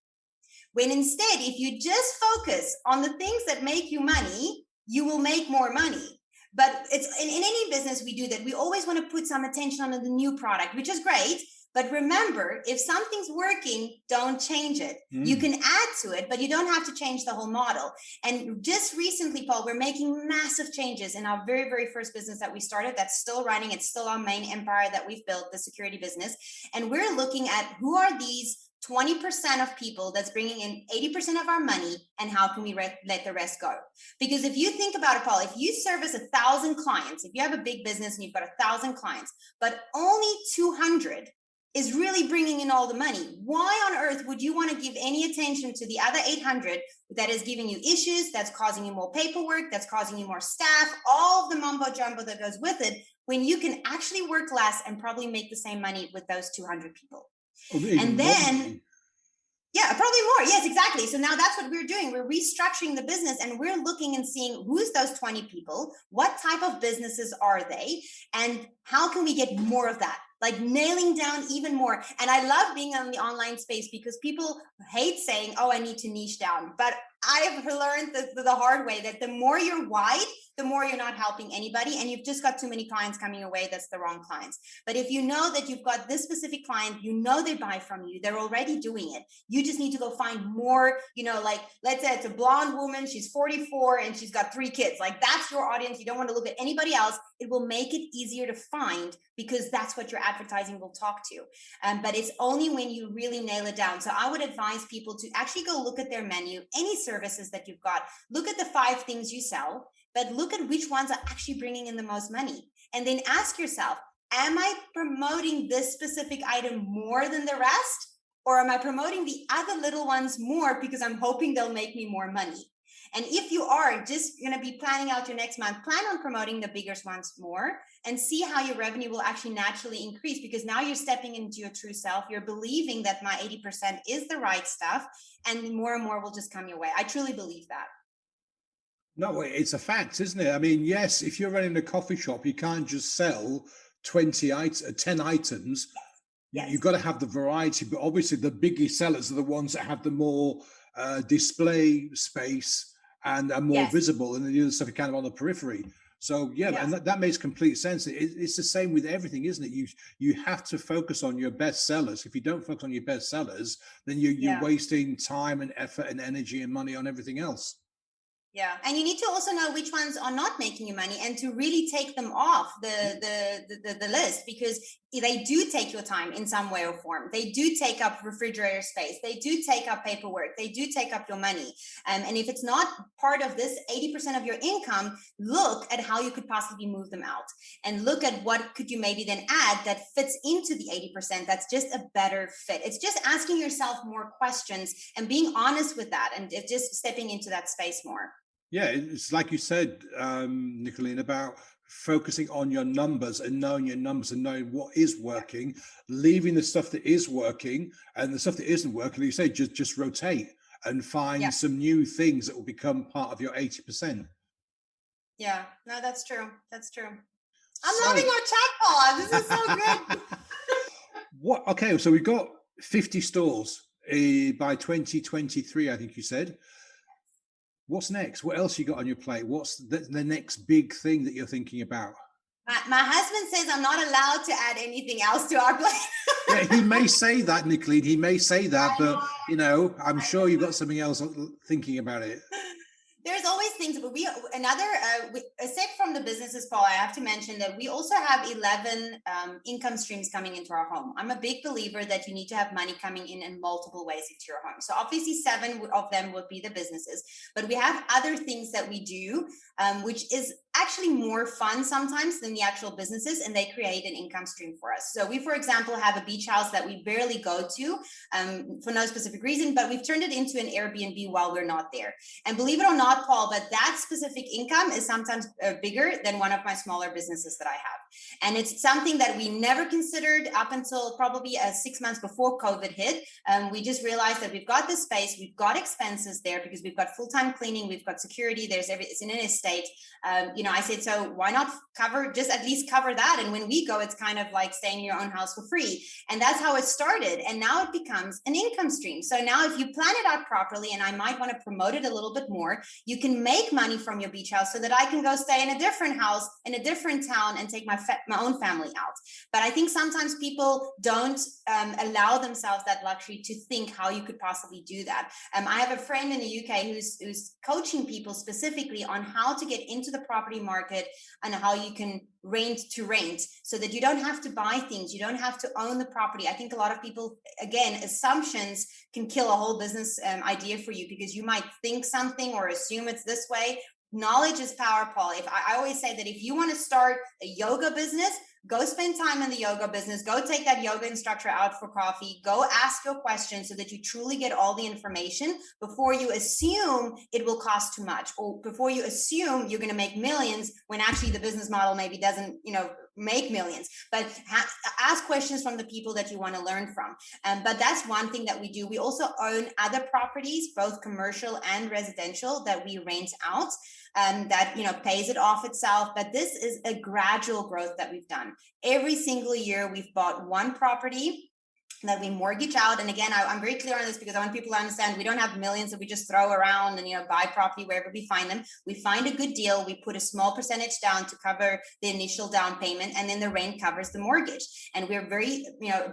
When instead, if you just focus on the things that make you money, you will make more money. But it's in any business we do that. We always want to put some attention on the new product, which is great. But remember, if something's working, don't change it. You can add to it, but you don't have to change the whole model. And just recently, Paul, we're making massive changes in our very, very first business that we started. That's still running. It's still our main empire that we've built, the security business. And we're looking at who are these 20% of people that's bringing in 80% of our money, and how can we let the rest go? Because if you think about it, Paul, if you service 1,000 clients, if you have a big business and you've got 1,000 clients, but only 200 is really bringing in all the money, why on earth would you want to give any attention to the other 800 that is giving you issues, that's causing you more paperwork, that's causing you more staff, all of the mumbo jumbo that goes with it, when you can actually work less and probably make the same money with those 200 people? And then, yeah, probably more. Yes, exactly. So now that's what we're doing. We're restructuring the business, and we're looking and seeing who's those 20 people, what type of businesses are they, and how can we get more of that? Like nailing down even more. And I love being on the online space, because people hate saying, oh, I need to niche down. But I've learned the hard way that the more you're wide, the more you're not helping anybody, and you've just got too many clients coming your way that's the wrong clients. But if you know that you've got this specific client, you know they buy from you, they're already doing it, you just need to go find more, like let's say it's a blonde woman, she's 44 and she's got 3 kids. Like, that's your audience. You don't want to look at anybody else. It will make it easier to find, because that's what your advertising will talk to. But it's only when you really nail it down. So I would advise people to actually go look at their menu, any services that you've got, look at the 5 things you sell, but look at which ones are actually bringing in the most money. And then ask yourself, am I promoting this specific item more than the rest? Or am I promoting the other little ones more because I'm hoping they'll make me more money? And if you are just going to be planning out your next month, plan on promoting the bigger ones more and see how your revenue will actually naturally increase, because now you're stepping into your true self. You're believing that my 80% is the right stuff, and more will just come your way. I truly believe that. No, it's a fact, isn't it? I mean, yes, if you're running a coffee shop, you can't just sell 10 items. Yes. You've got to have the variety, but obviously the biggest sellers are the ones that have the more display space and are more visible, and the other stuff are kind of on the periphery. So and that makes complete sense. It's the same with everything, isn't it? You have to focus on your best sellers. If you don't focus on your best sellers, then you're wasting time and effort and energy and money on everything else. Yeah, and you need to also know which ones are not making you money, and to really take them off the list, because they do take your time in some way or form. They do take up refrigerator space. They do take up paperwork. They do take up your money. And if it's not part of this 80% of your income, look at how you could possibly move them out, and look at what could you maybe then add that fits into the 80%. That's just a better fit. It's just asking yourself more questions and being honest with that, and just stepping into that space more. Yeah, it's like you said, Nicolene, about focusing on your numbers and knowing your numbers and knowing what is working, leaving the stuff that is working, and the stuff that isn't working, like you say, just rotate and find some new things that will become part of your 80%. Yeah, no, that's true. That's true. I'm loving our chat, Paul. This is so good. Okay, so we've got 50 stores by 2023, I think you said. What's next? What else you got on your plate? What's the next big thing that you're thinking about? My husband says I'm not allowed to add anything else to our plate. Yeah, he may say that, Nicolene. He may say that, but I'm sure you've got something else thinking about it. There's always things, but aside from the businesses, Paul, I have to mention that we also have 11 income streams coming into our home. I'm a big believer that you need to have money coming in multiple ways into your home. So obviously 7 of them would be the businesses, but we have other things that we do, which is actually more fun sometimes than the actual businesses, and they create an income stream for us. So we, for example, have a beach house that we barely go to for no specific reason, but we've turned it into an Airbnb while we're not there. And believe it or not, Paul, but that specific income is sometimes bigger than one of my smaller businesses that I have. And it's something that we never considered up until probably 6 months before COVID hit. We just realized that we've got this space, we've got expenses there because we've got full-time cleaning, we've got security, it's in an estate. I said, so why not at least cover that? And when we go, it's kind of like staying in your own house for free. And that's how it started. And now it becomes an income stream. So now if you plan it out properly, and I might want to promote it a little bit more, you can make money from your beach house so that I can go stay in a different house in a different town and take my own family out. But I think sometimes people don't allow themselves that luxury to think how you could possibly do that. I have a friend in the UK who's coaching people specifically on how to get into the property market and how you can rent so that you don't have to buy things, you don't have to own the property. I think a lot of people, again, assumptions can kill a whole business idea for you, because you might think something or assume it's this way. Knowledge is power, Paul. I always say that if you want to start a yoga business, go spend time in the yoga business, go take that yoga instructor out for coffee, go ask your questions so that you truly get all the information before you assume it will cost too much, or before you assume you're going to make millions when actually the business model maybe doesn't, make millions. But ask questions from the people that you want to learn from. But that's one thing that we do. We also own other properties, both commercial and residential, that we rent out. That pays it off itself. But this is a gradual growth that we've done. Every single year we've bought one property that we mortgage out. And again, I'm very clear on this because I want people to understand we don't have millions that we just throw around and, buy property wherever we find them. We find a good deal. We put a small percentage down to cover the initial down payment, and then the rent covers the mortgage. And we're very,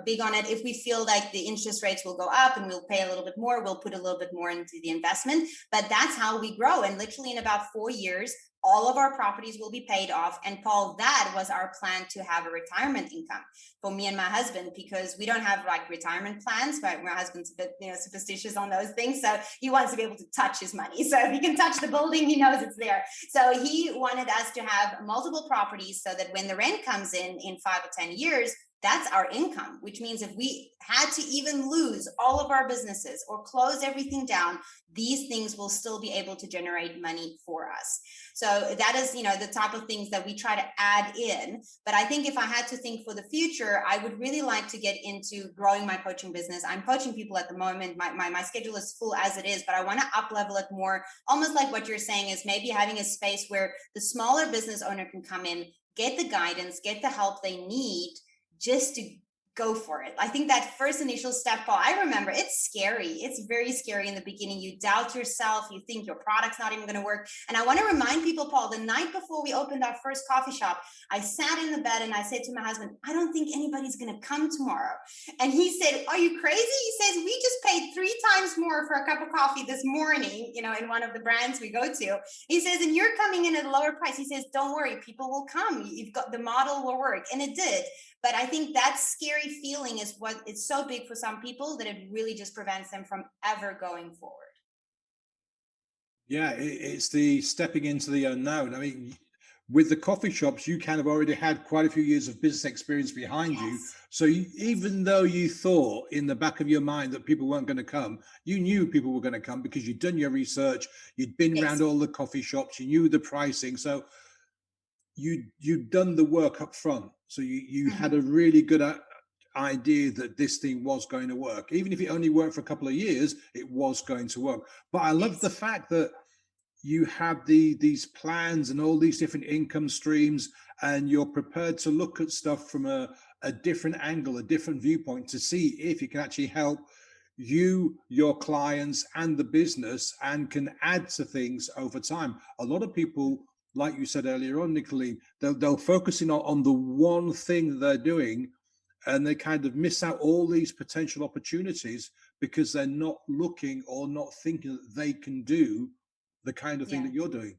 big on it. If we feel like the interest rates will go up and we'll pay a little bit more, we'll put a little bit more into the investment. But that's how we grow. And literally in about 4 years, all of our properties will be paid off. And Paul, that was our plan, to have a retirement income for me and my husband, because we don't have like retirement plans. But my husband's a bit, superstitious on those things. So he wants to be able to touch his money. So if he can touch the building, he knows it's there. So he wanted us to have multiple properties so that when the rent comes in 5 or 10 years, that's our income, which means if we had to even lose all of our businesses or close everything down, these things will still be able to generate money for us. So that is, the type of things that we try to add in. But I think if I had to think for the future, I would really like to get into growing my coaching business. I'm coaching people at the moment. My schedule is full as it is, but I want to up level it more, almost like what you're saying is maybe having a space where the smaller business owner can come in, get the guidance, get the help they need, just to go for it. I think that first initial step, Paul, I remember it's scary. It's very scary in the beginning. You doubt yourself. You think your product's not even going to work. And I want to remind people, Paul, the night before we opened our first coffee shop, I sat in the bed and I said to my husband, I don't think anybody's going to come tomorrow. And he said, are you crazy? He says, we just paid 3 times more for a cup of coffee this morning, in one of the brands we go to. He says, and you're coming in at a lower price. He says, don't worry, people will come. You've got, the model will work. And it did. But I think that scary feeling is what it's so big for some people that it really just prevents them from ever going forward. Yeah, it's the stepping into the unknown. I mean, with the coffee shops, you kind of already had quite a few years of business experience behind you. Yes. So even though you thought in the back of your mind that people weren't going to come, you knew people were going to come because you'd done your research, you'd been around Yes. all the coffee shops, you knew the pricing. So you'd done the work up front. So you had a really good idea that this thing was going to work. Even if it only worked for a couple of years, it was going to work. But I love the Yes. fact that you have these plans and all these different income streams, and you're prepared to look at stuff from a different angle, a different viewpoint, to see if you can actually help you, your clients, and the business, and can add to things over time. A lot of people, like you said earlier on, Nicolene, they'll focus in on the one thing that they're doing, and they kind of miss out all these potential opportunities because they're not looking or not thinking that they can do the kind of thing Yeah. that you're doing.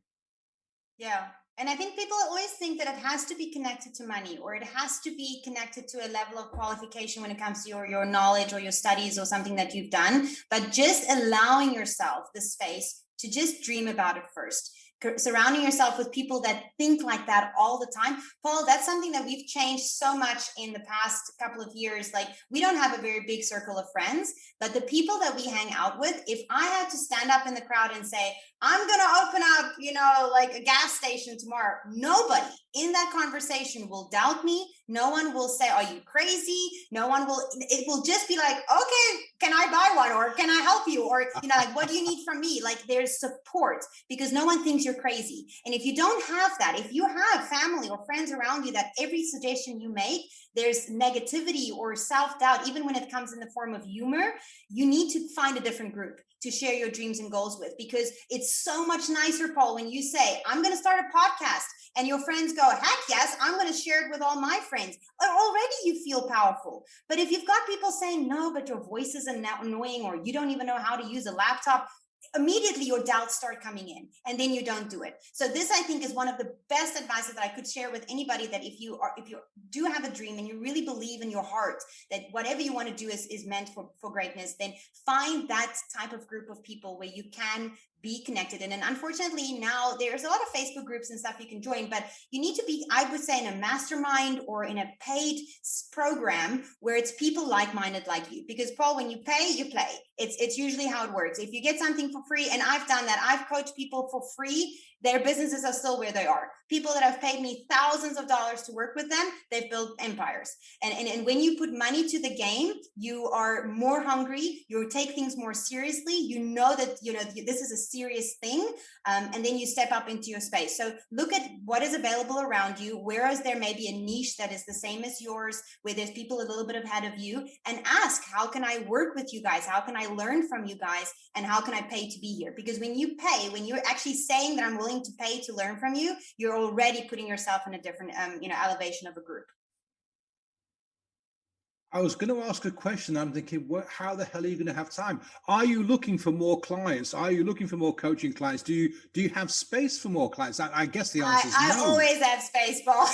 Yeah. And I think people always think that it has to be connected to money, or it has to be connected to a level of qualification when it comes to your knowledge or your studies or something that you've done. But just allowing yourself the space to just dream about it first. Surrounding yourself with people that think like that all the time. Paul, that's something that we've changed so much in the past couple of years. Like, we don't have a very big circle of friends, but the people that we hang out with, if I had to stand up in the crowd and say, I'm going to open up, like a gas station tomorrow, nobody in that conversation will doubt me. No one will say, are you crazy? No one will. It will just be like, okay, can I buy one? Or can I help you? Or, like, what do you need from me? Like, there's support because no one thinks you're crazy. And if you don't have that, if you have family or friends around you that every suggestion you make, there's negativity or self-doubt, even when it comes in the form of humor, you need to find a different group to share your dreams and goals with, because it's so much nicer, Paul, when you say, I'm going to start a podcast, and your friends go, heck yes, I'm going to share it with all my friends. Already you feel powerful. But if you've got people saying, no, but your voice is annoying, or you don't even know how to use a laptop, immediately your doubts start coming in, and then you don't do it. So this, I think, is one of the best advices that I could share with anybody, that if you do have a dream and you really believe in your heart that whatever you want to do is meant for greatness, then find that type of group of people where you can be connected. And unfortunately now there's a lot of Facebook groups and stuff you can join, but you need to be, I would say, in a mastermind or in a paid program where it's people like-minded like you. Because Paul, when you pay, you play. It's usually how it works. If you get something for free, and I've done that, I've coached people for free, their businesses are still where they are. People that have paid me thousands of dollars to work with them, they've built empires. And when you put money to the game, you are more hungry, you take things more seriously, you know that this is a serious thing. And then you step up into your space. So look at what is available around you, whereas there may be a niche that is the same as yours, where there's people a little bit ahead of you, and ask, how can I work with you guys? How can I learn from you guys? And how can I pay to be here? Because when you pay, when you're actually saying that I'm willing to pay to learn from you, you're already putting yourself in a different, elevation of a group. I was going to ask a question. I'm thinking, how the hell are you going to have time? Are you looking for more clients? Are you looking for more coaching clients? Do you have space for more clients? I guess the answer is I no. always have space, Paul.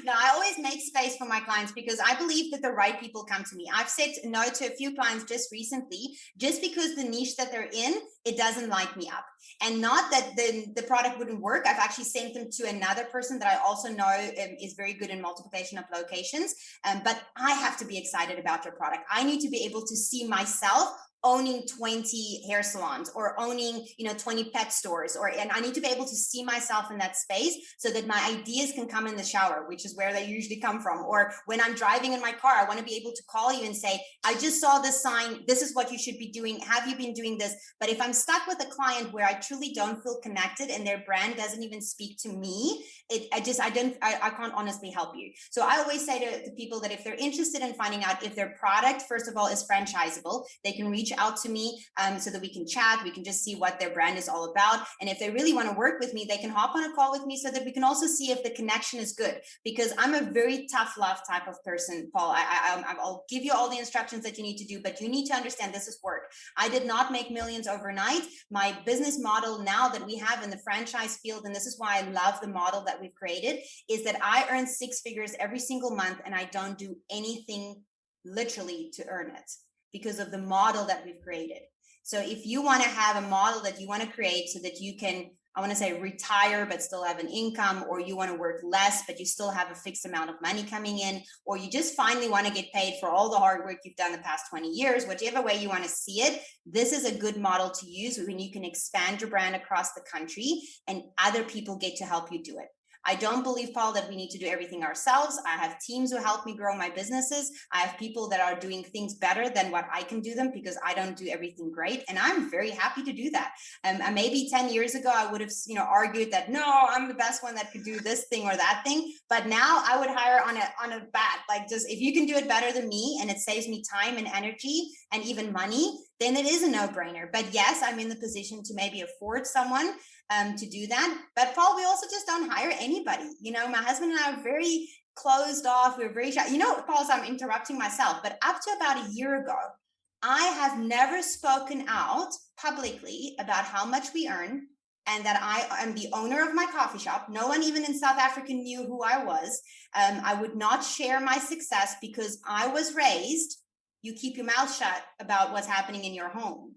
No, I always make space for my clients because I believe that the right people come to me. I've said no to a few clients just recently, just because the niche that they're in, it doesn't light me up. And not that the product wouldn't work. I've actually sent them to another person that I also know is very good in multiplication of locations. But I have to be excited about your product. I need to be able to see myself owning 20 hair salons or owning 20 pet stores, and I need to be able to see myself in that space so that my ideas can come in the shower, which is where they usually come from. Or when I'm driving in my car, I want to be able to call you and say, I just saw this sign, this is what you should be doing, have you been doing this? But if I'm stuck with a client where I truly don't feel connected and their brand doesn't even speak to me, I can't honestly help you. So I always say to people that if they're interested in finding out if their product, first of all, is franchisable, they can reach out to me so that we can chat. We can just see what their brand is all about. And if they really want to work with me, they can hop on a call with me so that we can also see if the connection is good. Because I'm a very tough love type of person, Paul. I'll give you all the instructions that you need to do, but you need to understand this is work. I did not make millions overnight. My business model now that we have in the franchise field, and this is why I love the model that we've created, is that I earn 6 figures every single month and I don't do anything literally to earn it, because of the model that we've created. So if you want to have a model that you want to create so that you can, I want to say, retire but still have an income, or you want to work less but you still have a fixed amount of money coming in, or you just finally want to get paid for all the hard work you've done the past 20 years, whichever way you want to see it, this is a good model to use when you can expand your brand across the country and other people get to help you do it. I don't believe, Paul, that we need to do everything ourselves. I have teams who help me grow my businesses. I have people that are doing things better than what I can do them, because I don't do everything great. And I'm very happy to do that. Maybe 10 years ago, I would have, argued that, no, I'm the best one that could do this thing or that thing. But now I would hire on a bat, like, just, if you can do it better than me and it saves me time and energy and even money, then it is a no-brainer. But yes, I'm in the position to maybe afford someone to do that. But Paul, we also just don't hire anybody. My husband and I are very closed off. We're very shy. Paul, so I'm interrupting myself, but up to about a year ago, I have never spoken out publicly about how much we earn and that I am the owner of my coffee shop. No one even in South Africa knew who I was. I would not share my success because I was raised, you keep your mouth shut about what's happening in your home.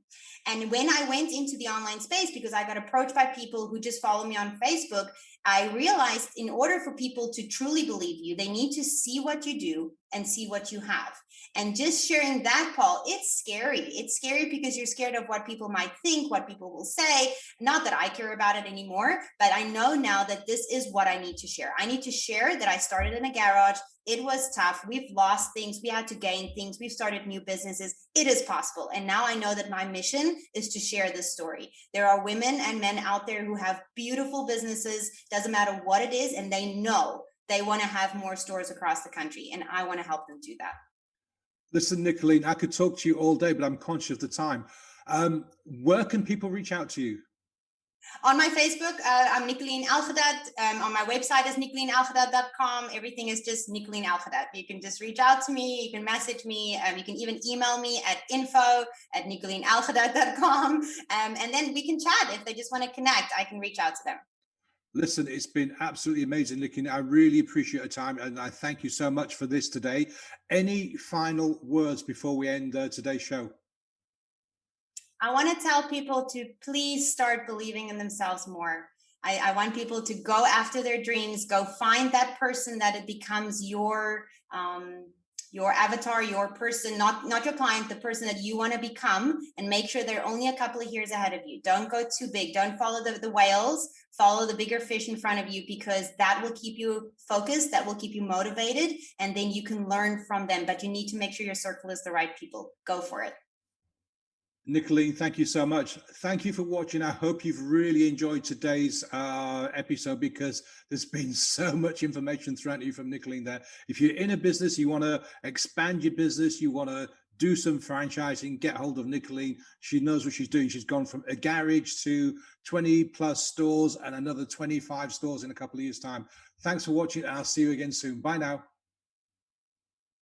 And when I went into the online space, because I got approached by people who just follow me on Facebook, I realized in order for people to truly believe you, they need to see what you do and see what you have. And just sharing that, Paul, it's scary. It's scary because you're scared of what people might think, what people will say. Not that I care about it anymore, but I know now that this is what I need to share. I need to share that I started in a garage. It was tough. We've lost things. We had to gain things. We've started new businesses. It is possible. And now I know that my mission is to share this story. There are women and men out there who have beautiful businesses, doesn't matter what it is, and they know they want to have more stores across the country. And I want to help them do that. Listen, Nicolene, I could talk to you all day, but I'm conscious of the time. Where can people reach out to you? On my Facebook, I'm Nicolene Elhadad. On my website is nicoleneelhadad.com. Everything is just Nicolene Elhadad. You can just reach out to me. You can message me. You can even email me at info@nicoleneelhadad.com. And then we can chat. If they just want to connect, I can reach out to them. Listen, it's been absolutely amazing, Nicolene. I really appreciate your time, and I thank you so much for this today. Any final words before we end today's show? I want to tell people to please start believing in themselves more. I want people to go after their dreams, go find that person that it becomes your avatar, your person, not your client, the person that you want to become, and make sure they're only a couple of years ahead of you. Don't go too big. Don't follow the whales. Follow the bigger fish in front of you, because that will keep you focused, that will keep you motivated, and then you can learn from them. But you need to make sure your circle is the right people. Go for it. Nicolene, thank you so much. Thank you for watching. I hope you've really enjoyed today's episode, because there's been so much information thrown at you from Nicolene there. If you're in a business, you want to expand your business, you want to do some franchising, get hold of Nicolene. She knows what she's doing. She's gone from a garage to 20 plus stores and another 25 stores in a couple of years' time. Thanks for watching. I'll see you again soon. Bye now.